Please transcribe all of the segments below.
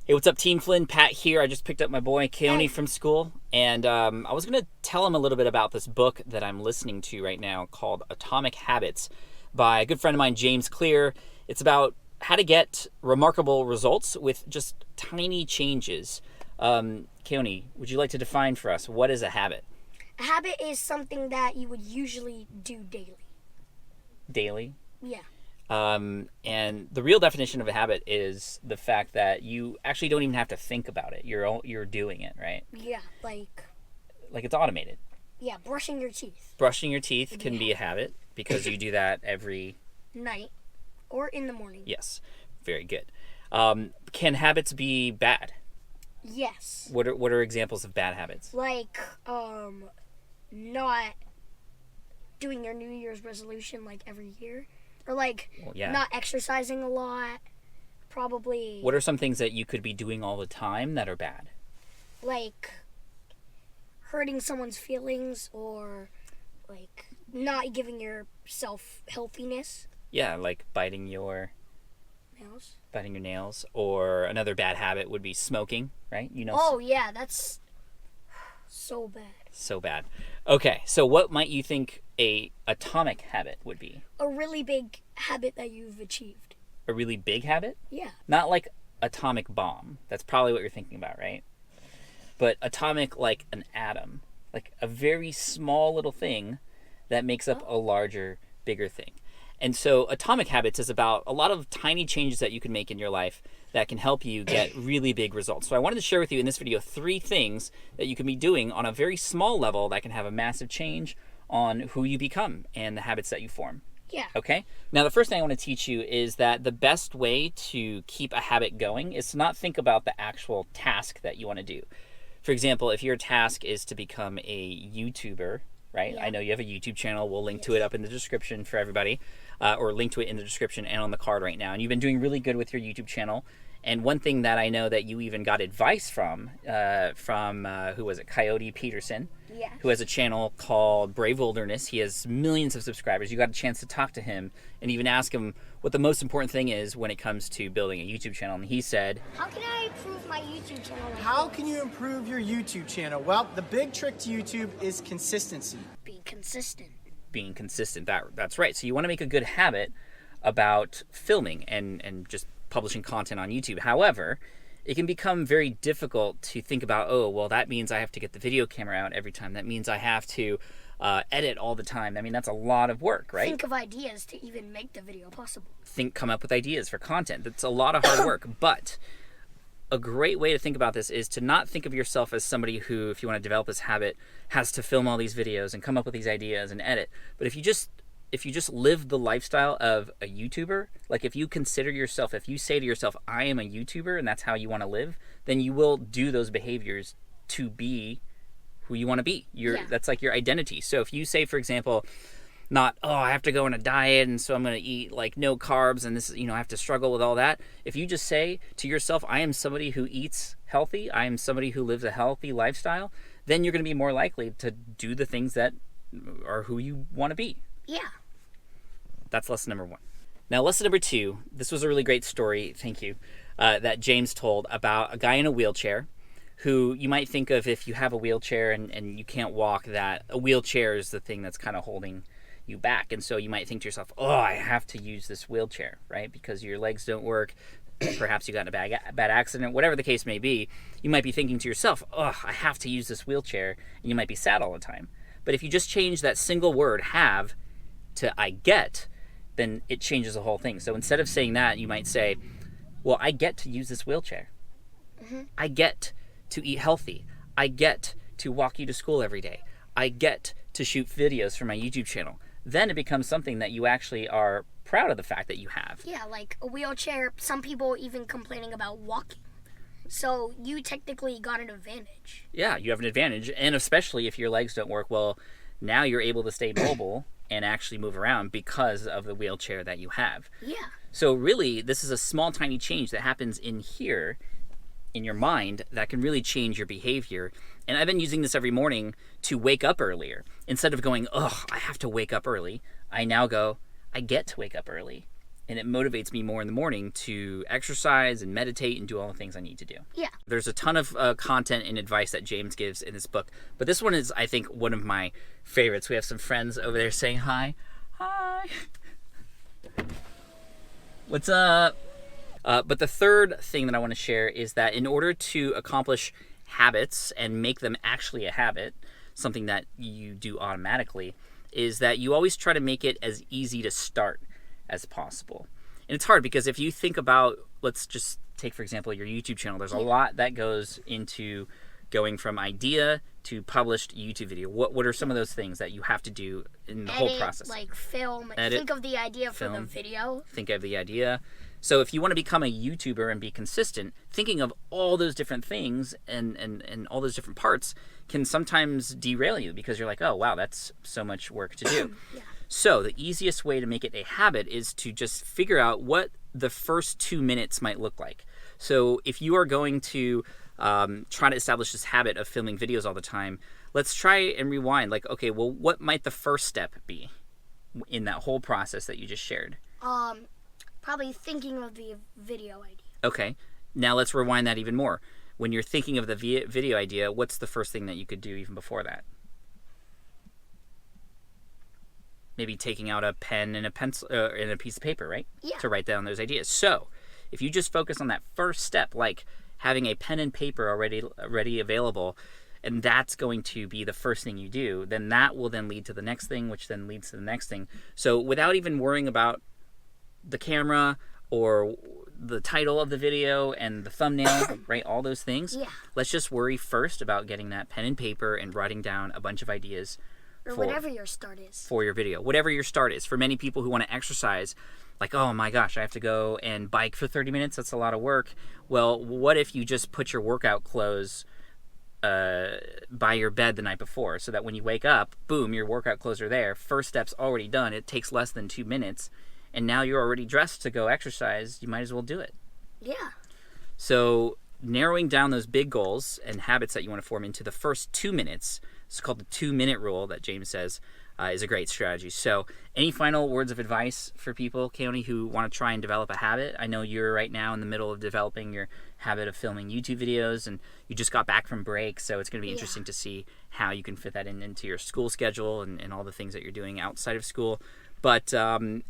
Hey, what's up, Team Flynn? Pat here. I just picked up my boy, Keone, from school, and I was going to tell him a little bit about this book that I'm listening to right now called Atomic Habits by a good friend of mine, James Clear. It's about how to get remarkable results with just tiny changes. Keone, would you like to define for us, what is a habit? A habit is something that you would usually do daily. Daily? Yeah. And the real definition of a habit is the fact that you actually don't even have to think about it. You're doing it, right? Yeah, like it's automated. Yeah, brushing your teeth. Brushing your teeth can be a habit because you do that every night or in the morning. Yes, very good. Can habits be bad? Yes. What are examples of bad habits? Like not doing your New Year's resolution like every year. Or not exercising a lot, probably. What are some things that you could be doing all the time that are bad? Like hurting someone's feelings or like not giving yourself healthiness. Yeah, like biting your nails. Or another bad habit would be smoking, right? Oh, yeah, that's so bad. So bad. Okay, so what might you think a atomic habit would be? A really big habit that you've achieved. A really big habit? Yeah. Not like atomic bomb. That's probably what you're thinking about, right? But atomic like an atom. Like a very small little thing that makes up a larger, bigger thing. And so atomic habits is about a lot of tiny changes that you can make in your life that can help you get really big results. So I wanted to share with you in this video 3 things that you can be doing on a very small level that can have a massive change on who you become and the habits that you form. Yeah. Okay? Now, the first thing I want to teach you is that the best way to keep a habit going is to not think about the actual task that you want to do. For example, if your task is to become a YouTuber, right? Yeah. I know you have a YouTube channel. We'll link to it up in the description for everybody, or link to it in the description and on the card right now. And you've been doing really good with your YouTube channel. And one thing that I know that you even got advice from who was it? Coyote Peterson, yes, who has a channel called Brave Wilderness. He has millions of subscribers. You got a chance to talk to him and even ask him what the most important thing is when it comes to building a YouTube channel. And he said, how can I improve my YouTube channel? How can you improve your YouTube channel? Well, the big trick to YouTube is consistency. Being consistent. Being consistent. That's right. So you want to make a good habit about filming and just publishing content on YouTube. However, it can become very difficult to think about, oh, well, that means I have to get the video camera out every time. That means I have to edit all the time. I mean, that's a lot of work, right? Think of ideas to even make the video possible. Come up with ideas for content. That's a lot of hard work. But a great way to think about this is to not think of yourself as somebody who, if you want to develop this habit, has to film all these videos and come up with these ideas and edit. But if you just live the lifestyle of a YouTuber, like if you say to yourself, I am a YouTuber and that's how you want to live, then you will do those behaviors to be who you want to be. That's like your identity. So if you say, for example, not, I have to go on a diet and so I'm going to eat like no carbs and this, I have to struggle with all that. If you just say to yourself, I am somebody who eats healthy, I am somebody who lives a healthy lifestyle, then you're going to be more likely to do the things that are who you want to be. Yeah. That's lesson number 1. Now, lesson number 2, this was a really great story, thank you, that James told about a guy in a wheelchair who you might think of if you have a wheelchair and you can't walk, that a wheelchair is the thing that's kind of holding you back. And so you might think to yourself, I have to use this wheelchair, right? Because your legs don't work. Perhaps you got in a bad accident, whatever the case may be. You might be thinking to yourself, I have to use this wheelchair. And you might be sad all the time. But if you just change that single word, have, to I get, then it changes the whole thing. So instead of saying that, you might say, well, I get to use this wheelchair. Mm-hmm. I get to eat healthy. I get to walk you to school every day. I get to shoot videos for my YouTube channel. Then it becomes something that you actually are proud of the fact that you have. Yeah, like a wheelchair, some people even complaining about walking. So you technically got an advantage. Yeah, you have an advantage. And especially if your legs don't work, well, now you're able to stay mobile and actually move around because of the wheelchair that you have. Yeah. So really, this is a small, tiny change that happens in here, in your mind, that can really change your behavior. And I've been using this every morning to wake up earlier. Instead of going, I have to wake up early, I now go, I get to wake up early. and it motivates me more in the morning to exercise and meditate and do all the things I need to do. Yeah. There's a ton of content and advice that James gives in this book, but this one is, I think, one of my favorites. We have some friends over there saying hi. Hi. What's up? But the third thing that I want to share is that in order to accomplish habits and make them actually a habit, something that you do automatically, is that you always try to make it as easy to start as possible. And it's hard because if you think about, let's just take, for example, your YouTube channel, there's a lot that goes into going from idea to published YouTube video. What are some of those things that you have to do in the whole process? Like film, Edit, think of the idea for the video. Think of the idea. So if you want to become a YouTuber and be consistent, thinking of all those different things and all those different parts can sometimes derail you because you're like, oh, wow, that's so much work to do. Yeah. So the easiest way to make it a habit is to just figure out what the first 2 minutes might look like. So if you are going to try to establish this habit of filming videos all the time, let's try and rewind. Like, okay, well, what might the first step be in that whole process that you just shared? Probably thinking of the video idea. Okay, now let's rewind that even more. When you're thinking of the video idea, what's the first thing that you could do even before that? Maybe taking out a pen and a pencil and a piece of paper, right? Yeah. To write down those ideas. So if you just focus on that first step, like having a pen and paper already available, and that's going to be the first thing you do, then that will then lead to the next thing, which then leads to the next thing. So without even worrying about the camera or the title of the video and the thumbnail, right? All those things. Yeah. Let's just worry first about getting that pen and paper and writing down a bunch of ideas. Or whatever your start is. For your video. Whatever your start is. For many people who want to exercise, like, oh my gosh, I have to go and bike for 30 minutes. That's a lot of work. Well, what if you just put your workout clothes by your bed the night before so that when you wake up, boom, your workout clothes are there. First step's already done. It takes less than 2 minutes. And now you're already dressed to go exercise. You might as well do it. Yeah. So narrowing down those big goals and habits that you want to form into the first 2 minutes, it's called the 2-minute rule that James says, is a great strategy. So any final words of advice for people, Keone, who want to try and develop a habit? I know you're right now in the middle of developing your habit of filming YouTube videos, and you just got back from break, so it's going to be interesting to see how you can fit that into your school schedule and all the things that you're doing outside of school. But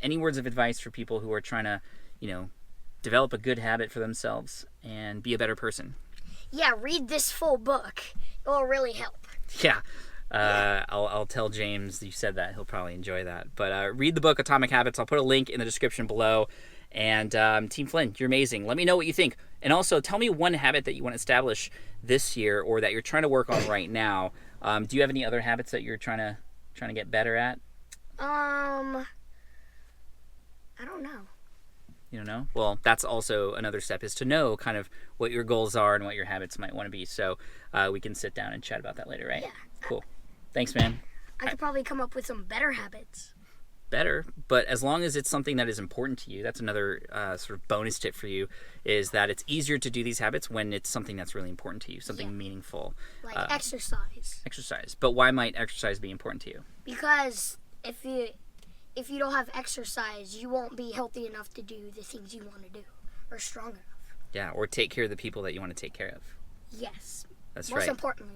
any words of advice for people who are trying to, develop a good habit for themselves and be a better person? Yeah, read this full book. It will really help. Yeah. I'll tell James you said that. He'll probably enjoy that. But read the book, Atomic Habits. I'll put a link in the description below. And Team Flynn, you're amazing. Let me know what you think. And also, tell me one habit that you want to establish this year or that you're trying to work on right now. Do you have any other habits that you're trying to get better at? I don't know. You don't know? Well, that's also another step, is to know kind of what your goals are and what your habits might want to be. So we can sit down and chat about that later, right? Yeah. Cool. Thanks, man. I could probably come up with some better habits. Better, but as long as it's something that is important to you, that's another sort of bonus tip for you, is that it's easier to do these habits when it's something that's really important to you, something meaningful. Like exercise. Exercise. But why might exercise be important to you? Because if you don't have exercise, you won't be healthy enough to do the things you want to do, or strong enough. Yeah, or take care of the people that you want to take care of. Yes. That's right. Most right. importantly.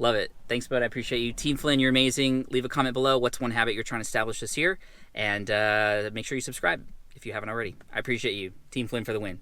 Love it. Thanks, bud. I appreciate you. Team Flynn, you're amazing. Leave a comment below. What's one habit you're trying to establish this year? And make sure you subscribe if you haven't already. I appreciate you. Team Flynn for the win.